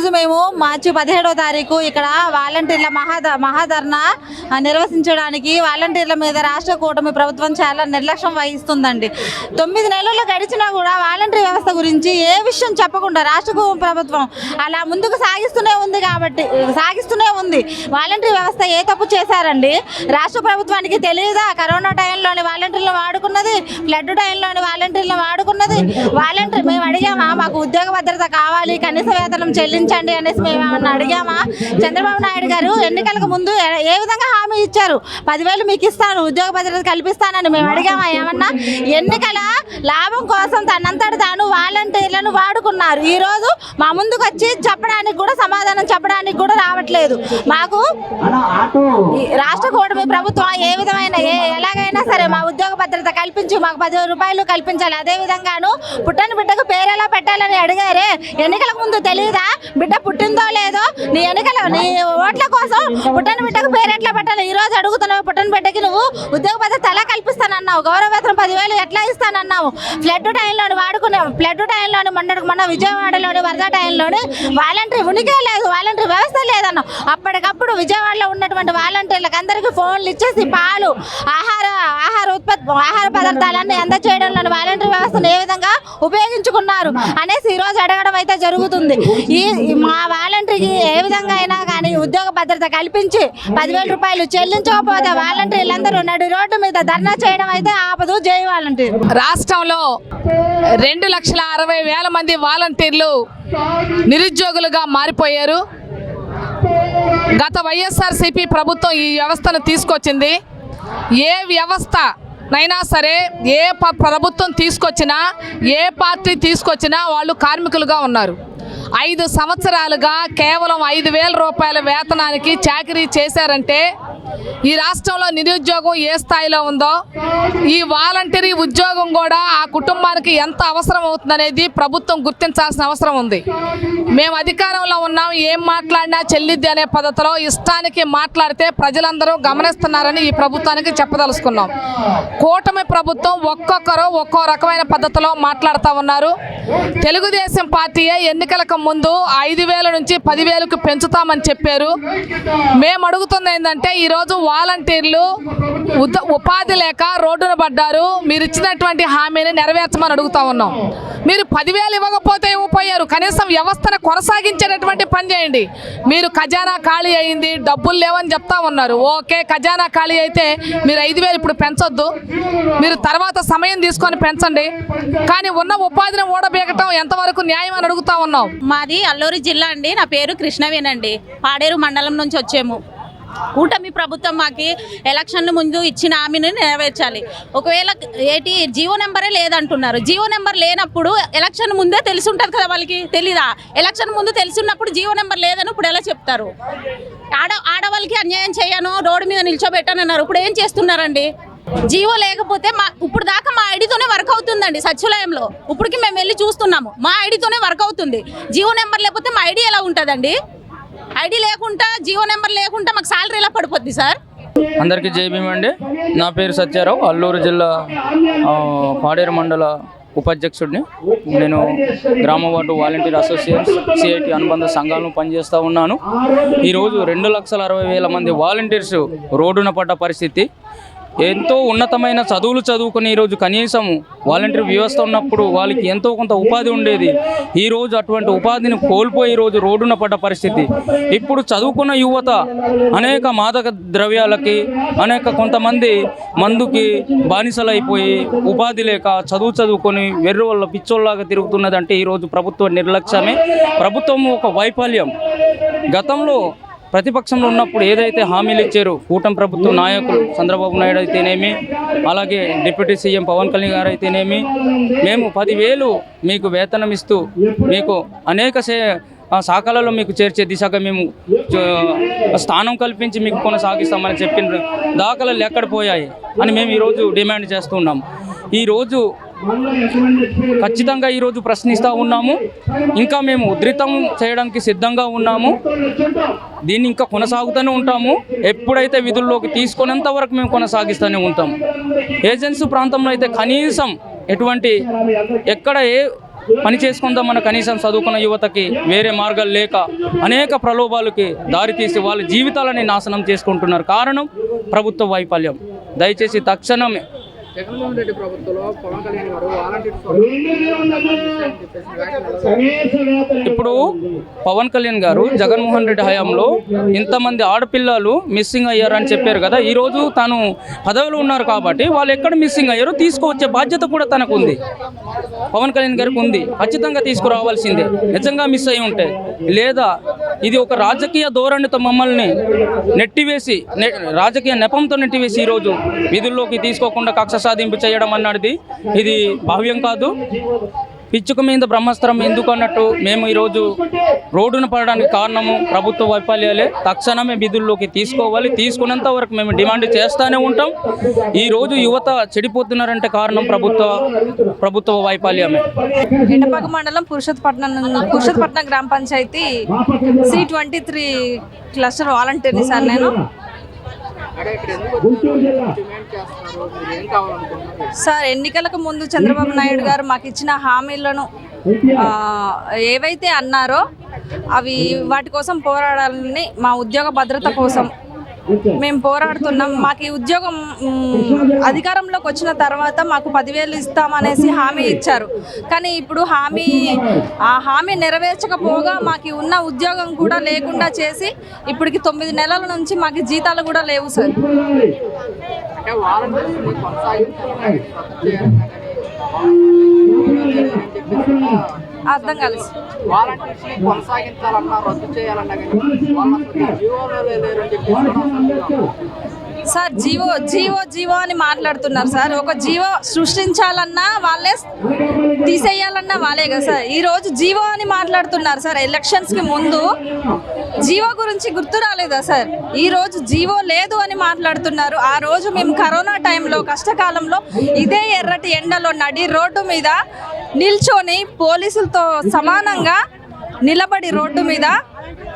ఈరోజు మేము మార్చి 17వ తారీఖు ఇక్కడ వాలంటీర్ల మహాధర్నా నిర్వహించడానికి వాలంటీర్ల మీద రాష్ట్ర కూటమి ప్రభుత్వం చాలా నిర్లక్ష్యం వహిస్తుందండి. 9 నెలలు గడిచినా కూడా వాలంటీర్ వ్యవస్థ గురించి ఏ విషయం చెప్పకుండా రాష్ట్ర ప్రభుత్వం అలా ముందుకు సాగిస్తూనే ఉంది. వాలంటీర్ వ్యవస్థ ఏ తప్పు చేశారండి? రాష్ట్ర ప్రభుత్వానికి తెలియదా? కరోనా టైంలోని వాలంటీర్లు వాడుకున్నది, ఫ్లడ్ టైంలోని వాలంటీర్లు వాడుకున్నది. వాలంటీర్ మేము అడిగామా మాకు ఉద్యోగ భద్రత కావాలి, కనీస వేతనం చెల్లించండి అనేసి మేము ఏమన్నా అడిగామా? చంద్రబాబు నాయుడు గారు ఎన్నికలకు ముందు ఏ విధంగా హామీ ఇచ్చారు? 10,000 మీకు ఇస్తాను, ఉద్యోగ భద్రత కల్పిస్తానని మేము అడిగామా? ఏమన్నా ఎన్నికల లాభం కోసం తనంతటి తాను వాలంటీర్లను వాడుకున్నారు. ఈరోజు మా ముందుకు వచ్చి చెప్పడానికి కూడా, సమాధానం చెప్పడానికి కూడా రావట్లేదు. మాకు రాష్ట్ర కూటమి ప్రభుత్వం ఏ విధమైన ఎలాగైనా సరే మా ఉద్యోగ భద్రత కల్పించి మాకు 10,000 రూపాయలు కల్పించాలి. అదే విధంగాను పుట్టని బిడ్డకు పేరు ఎలా పెట్టాలని అడిగారే, ఎన్నికలకు ముందు తెలియదా? బిడ్డ పుట్టిందో లేదో, నీ ఓట్ల కోసం పుట్టని బిడ్డకు పేరు ఎట్లా పెట్టాలి? ఈ రోజు అడుగుతున్నావు, పుట్టని బిడ్డకి నువ్వు ఉద్యోగ భద్రత ఎలా కల్పిస్తానన్నావు? గౌరవ వేతనం 10,000 ఎట్లా ఇస్తానన్నావు? ఫ్లడ్ టైంలోని మొన్న విజయవాడలోని వరద టైంలోని వాలంటీర్ ఉనికే లేదు, వాలంటీర్ వ్యవస్థ లేదన్నావు. అప్పటికప్పుడు విజయవాడలో ఉన్నటువంటి వాలంటీర్లకు అందరికీ ఫోన్లు ఇచ్చేసి పాలు, ఆహార పదార్థాలన్నీ అందచేయడంలోని వాలంటీర్ వ్యవస్థను ఏ విధంగా ఉపయోగించుకున్నారు అనేసి ఈరోజు అడగడం అయితే జరుగుతుంది. మా వాలంటీర్కి ఏ విధంగా అయినా కానీ ఉద్యోగ భద్రత కల్పించి 10,000 రూపాయలు చెల్లించకపోతే వాలంటీర్లందరూ నడి రోడ్డు మీద ధర్నా చేయడం అయితే ఆపదు. జై వాలంటీర్. రాష్ట్రంలో 2,60,000 మంది వాలంటీర్లు నిరుద్యోగులుగా మారిపోయారు. గత వైఎస్ఆర్సీపీ ప్రభుత్వం ఈ వ్యవస్థను తీసుకొచ్చింది. ఏ వ్యవస్థ నైనా సరే, ఏ ప్రభుత్వం తీసుకొచ్చినా, ఏ పార్టీ తీసుకొచ్చినా వాళ్ళు కార్మికులుగా ఉన్నారు. 5 సంవత్సరాలుగా కేవలం 5,000 రూపాయల వేతనానికి చాకరీ చేశారంటే ఈ రాష్ట్రంలో నిరుద్యోగం ఏ స్థాయిలో ఉందో, ఈ వాలంటీరీ ఉద్యోగం కూడా ఆ కుటుంబానికి ఎంత అవసరం అవుతుందనేది ప్రభుత్వం గుర్తించాల్సిన అవసరం ఉంది. మేము అధికారంలో ఉన్నాం, ఏం మాట్లాడినా చెల్లిద్ది అనే పద్ధతిలో ఇష్టానికి మాట్లాడితే ప్రజలందరూ గమనిస్తున్నారని ఈ ప్రభుత్వానికి చెప్పదలుచుకున్నాం. కూటమి ప్రభుత్వం ఒక్కొక్కరు ఒక్కో రకమైన పద్ధతిలో మాట్లాడుతూ ఉన్నారు. తెలుగుదేశం పార్టీయే ఎన్నికలకు ముందు 5,000 నుంచి 10,000కు పెంచుతామని చెప్పారు. మేము అడుగుతుంది ఏంటంటే, ఈరోజు వాలంటీర్లు ఉపాధి లేక రోడ్డున పడ్డారు. మీరు ఇచ్చినటువంటి హామీని నెరవేర్చమని అడుగుతా ఉన్నాం. మీరు 10,000 ఇవ్వకపోతే ఇవ్వపోయారు, కనీసం వ్యవస్థను కొనసాగించేటటువంటి పని చేయండి. మీరు ఖజానా ఖాళీ అయింది, డబ్బులు లేవని చెప్తా ఉన్నారు. ఓకే, ఖజానా ఖాళీ అయితే మీరు 5,000 ఇప్పుడు పెంచొద్దు, మీరు తర్వాత సమయం తీసుకొని పెంచండి. కానీ ఉన్న ఉపాధిని ఊడబీకటం ఎంతవరకు న్యాయం అని అడుగుతా ఉన్నాం. మాది అల్లూరు జిల్లా అండి. నా పేరు కృష్ణవేనండి. పాడేరు మండలం నుంచి వచ్చాము. కూటమి ప్రభుత్వం మాకు ఎలక్షన్ల ముందు ఇచ్చిన హామీని నెరవేర్చాలి. ఒకవేళ జీవో నెంబరే లేదంటున్నారు. జీవో నెంబర్ లేనప్పుడు ఎలక్షన్ ముందే తెలిసి ఉంటుంది కదా, వాళ్ళకి తెలీదా? ఎలక్షన్ ముందు తెలిసి ఉన్నప్పుడు జీవో నెంబర్ లేదని ఇప్పుడు ఎలా చెప్తారు? ఆడవాళ్ళకి అన్యాయం చేయను, రోడ్డు మీద నిల్చోబెట్టానన్నారు. ఇప్పుడు ఏం చేస్తున్నారండి? జీవో లేకపోతే ఇప్పుడు దాకా మా ఐడితోనే వర్క్ అవుతుందండి సచివాలయంలో. ఇప్పటికి మేము వెళ్ళి చూస్తున్నాము, మా ఐడితోనే వర్క్ అవుతుంది. జీవో నెంబర్ లేకపోతే మా ఐడి ఎలా ఉంటుందండి? ఐడి లేకుండా, జీవో నెంబర్ లేకుండా మాకు సాలరీ ఎలా పడిపోద్ది సార్? అందరికీ జై భీమ్ అండి. నా పేరు సత్యారావు, అల్లూరు జిల్లా పాడేరు మండల ఉపాధ్యక్షుడిని. నేను గ్రామ వార్డు వాలంటీర్ అసోసియేషన్ సిఐటి అనుబంధ సంఘాలను పనిచేస్తూ ఉన్నాను. ఈరోజు 2,60,000 మంది వాలంటీర్స్ రోడ్డున పడ్డ పరిస్థితి. ఎంతో ఉన్నతమైన చదువులు చదువుకుని ఈరోజు కనీసం వాలంటీర్ వ్యవస్థ ఉన్నప్పుడు వాళ్ళకి ఎంతో కొంత ఉపాధి ఉండేది. ఈరోజు అటువంటి ఉపాధిని కోల్పోయి ఈరోజు రోడ్డున పడ్డ పరిస్థితి. ఇప్పుడు చదువుకున్న యువత అనేక మాదక ద్రవ్యాలకి, కొంతమంది మందుకి బానిసలైపోయి ఉపాధి లేక చదువుకొని వెర్రి వాళ్ళ పిచ్చోళ్ళలాగా తిరుగుతున్నదంటే ఈరోజు ప్రభుత్వ నిర్లక్ష్యమే, ప్రభుత్వం ఒక వైఫల్యం. గతంలో ప్రతిపక్షంలో ఉన్నప్పుడు ఏదైతే హామీలు ఇచ్చారో కూటమి ప్రభుత్వ నాయకులు చంద్రబాబు నాయుడు అయితేనేమి, అలాగే డిప్యూటీ సీఎం పవన్ కళ్యాణ్ గారు అయితేనేమి, మేము 10,000 మీకు వేతనం ఇస్తూ మీకు అనేక శాఖలలో మీకు చేర్చే దిశగా మేము స్థానం కల్పించి మీకు కొనసాగిస్తామని చెప్పిన దాఖలాలు ఎక్కడ పోయాయి అని మేము ఈరోజు డిమాండ్ చేస్తున్నాం. ఈరోజు ఖచ్చితంగా ఈరోజు ప్రశ్నిస్తూ ఉన్నాము. ఇంకా మేము ఉధృతం చేయడానికి సిద్ధంగా ఉన్నాము. దీన్ని ఇంకా కొనసాగుతూనే ఉంటాము. ఎప్పుడైతే విధుల్లోకి తీసుకునేంత వరకు మేము కొనసాగిస్తూనే ఉంటాము. ఏజెన్సీ ప్రాంతంలో అయితే కనీసం ఎక్కడ పని చేసుకుందాం మన కనీసం చదువుకున్న యువతకి వేరే మార్గాలు లేక అనేక ప్రలోభాలకి దారితీసి వాళ్ళ జీవితాలని నాశనం చేసుకుంటున్నారు. కారణం ప్రభుత్వ వైఫల్యం. దయచేసి తక్షణమే జగన్మోహన్ రెడ్డి ప్రభుత్వంలో పవన్ కళ్యాణ్ గారు వాలంటీర్స్ ఇప్పుడు పవన్ కళ్యాణ్ గారు జగన్మోహన్ రెడ్డి హయాంలో ఇంతమంది ఆడపిల్లలు మిస్సింగ్ అయ్యారని చెప్పారు కదా. ఈరోజు తాను పదవిలో ఉన్నారు కాబట్టి వాళ్ళు ఎక్కడ మిస్సింగ్ అయ్యారో తీసుకువచ్చే బాధ్యత కూడా తనకు ఉంది, పవన్ కళ్యాణ్ గారికి ఉంది. ఖచ్చితంగా తీసుకురావాల్సిందే నిజంగా మిస్ అయి ఉంటే. లేదా ఇది ఒక రాజకీయ ధోరణితో మమ్మల్ని నెట్టివేసి రాజకీయ నెపంతో నెట్టివేసి ఈరోజు విధుల్లోకి తీసుకోకుండా కక్ష సాధింపు చేయడం అన్నది ఇది భావ్యం కాదు. పిచ్చుక మీద బ్రహ్మాస్త్రం ఎందుకు అన్నట్టు మేము ఈరోజు రోడ్డున పడడానికి కారణము ప్రభుత్వ వైఫల్యాలే. తక్షణమే విధుల్లోకి తీసుకోవాలి. తీసుకున్నంత వరకు మేము డిమాండ్ చేస్తూనే ఉంటాం. ఈరోజు యువత చెడిపోతున్నారంటే కారణం ప్రభుత్వ వైఫల్యమే. ఎండపాక మండలం పురుషోత్పట్నం గ్రామ పంచాయతీ C23 క్లస్టర్ వాలంటీర్ని సార్ నేను. సార్ ఎన్నికలకు ముందు చంద్రబాబు నాయుడు గారు మాకు ఇచ్చిన హామీలను ఏవైతే అన్నారో వాటి కోసం పోరాడాలని, మా ఉద్యోగ భద్రత కోసం మేము పోరాడుతున్నాం. మాకు ఈ ఉద్యోగం అధికారంలోకి వచ్చిన తర్వాత మాకు 10,000 ఇస్తామనేసి హామీ ఇచ్చారు. కానీ ఇప్పుడు ఆ హామీ నెరవేర్చకపోగా మాకు ఉన్న ఉద్యోగం కూడా లేకుండా చేసి ఇప్పటికి 9 నెలల నుంచి మాకు జీతాలు కూడా లేవు సార్. అర్థం కాలేదు వాలంటీర్స్ కొనసాగించాలన్నా రద్దు చేయాలన్నా కానీ వాళ్ళు జీవోలో లేరని చెప్పి సార్ జీవో అని మాట్లాడుతున్నారు సార్. ఒక జీవో సృష్టించాలన్నా వాళ్ళే, తీసేయాలన్నా వాళ్ళే కదా సార్. ఈరోజు జీవో అని మాట్లాడుతున్నారు సార్. ఎలక్షన్స్కి ముందు జీవో గురించి గుర్తు రాలేదా సార్? ఈరోజు జీవో లేదు అని మాట్లాడుతున్నారు. ఆ రోజు మేము కరోనా టైంలో కష్టకాలంలో ఇదే ఎర్రటి ఎండలో నడి రోడ్డు మీద నిల్చొని పోలీసులతో సమానంగా నిలబడి రోడ్డు మీద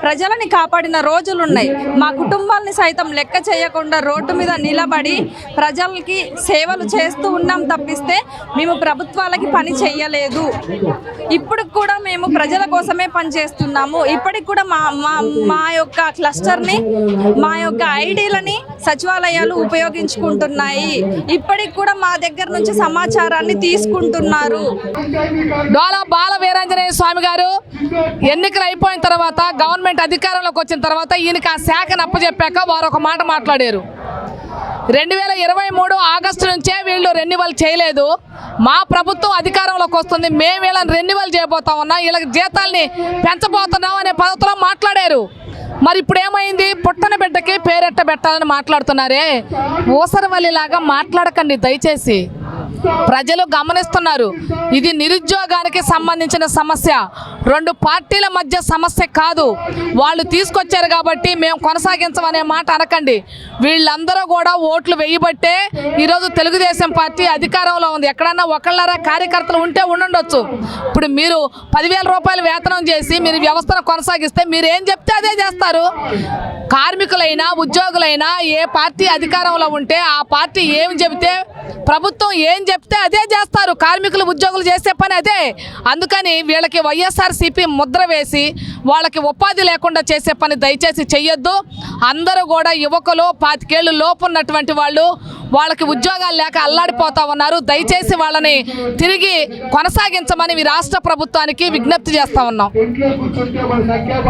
ప్రజలని కాపాడిన రోజులున్నాయి. మా కుటుంబాలని సైతం లెక్క చేయకుండా రోడ్డు మీద నిలబడి ప్రజలకి సేవలు చేస్తూ ఉన్నాం తప్పిస్తే మేము ప్రభుత్వాలకి పని చెయ్యలేదు. ఇప్పుడు కూడా మేము ప్రజల కోసమే పనిచేస్తున్నాము. ఇప్పటికి కూడా మా యొక్క క్లస్టర్ని, మా యొక్క ఐడీలని సచివాలయాలు ఉపయోగించుకుంటున్నాయి. ఇప్పటికి కూడా మా దగ్గర నుంచి సమాచారాన్ని తీసుకుంటున్నారు. డోలా బాల వీరాంజనేయ స్వామి గారు ఎన్నికలు అయిపోయిన తర్వాత గవర్నమెంట్ అధికారంలోకి వచ్చిన తర్వాత ఈయనకి ఆ శాఖను అప్పచెప్పాక వారు ఒక మాట మాట్లాడారు. 2023 ఆగస్టు నుంచే వీళ్ళు రెన్యువల్ చేయలేదు. మా ప్రభుత్వం అధికారంలోకి వస్తుంది, మేము వీళ్ళని రెన్యువల్ చేయబోతా ఉన్నాం, వీళ్ళకి జీతాల్ని పెంచబోతున్నాం అనే పద్ధతిలో మాట్లాడారు. మరి ఇప్పుడు ఏమైంది? పుట్టన బిడ్డకి పేరెట్ట పెట్టాలని మాట్లాడుతున్నారే. ఊసరవల్లిలాగా మాట్లాడకండి దయచేసి. ప్రజలు గమనిస్తున్నారు. ఇది నిరుద్యోగానికి సంబంధించిన సమస్య, 2 పార్టీల మధ్య సమస్య కాదు. వాళ్ళు తీసుకొచ్చారు కాబట్టి మేము కొనసాగించమనే మాట అనకండి. వీళ్ళందరూ కూడా ఓట్లు వేయబట్టే ఈరోజు తెలుగుదేశం పార్టీ అధికారంలో ఉంది. ఎక్కడన్నా ఒకళ్ళరా కార్యకర్తలు ఉంటే ఉండుండొచ్చు. ఇప్పుడు మీరు 10,000 రూపాయలు వేతనం చేసి మీరు వ్యవస్థను కొనసాగిస్తే మీరు ఏం చెప్తే అదే చేస్తారు. కార్మికులైనా ఉద్యోగులైనా ఏ పార్టీ అధికారంలో ఉంటే ఆ పార్టీ ఏం చెబితే, ప్రభుత్వం ఏం చెప్తే అదే చేస్తారు. కార్మికులు ఉద్యోగులు చేసే పని అదే. అందుకని వీళ్ళకి వైఎస్ఆర్సీపీ ముద్ర వేసి వాళ్ళకి ఉపాధి లేకుండా చేసే పని దయచేసి చెయ్యొద్దు. అందరూ కూడా యువకులు 25 ఏళ్ళు లోపు ఉన్నటువంటి వాళ్ళు, వాళ్ళకి ఉద్యోగాలు లేక అల్లాడిపోతా ఉన్నారు. దయచేసి వాళ్ళని తిరిగి కొనసాగించమని రాష్ట్ర ప్రభుత్వానికి విజ్ఞప్తి చేస్తా ఉన్నాం.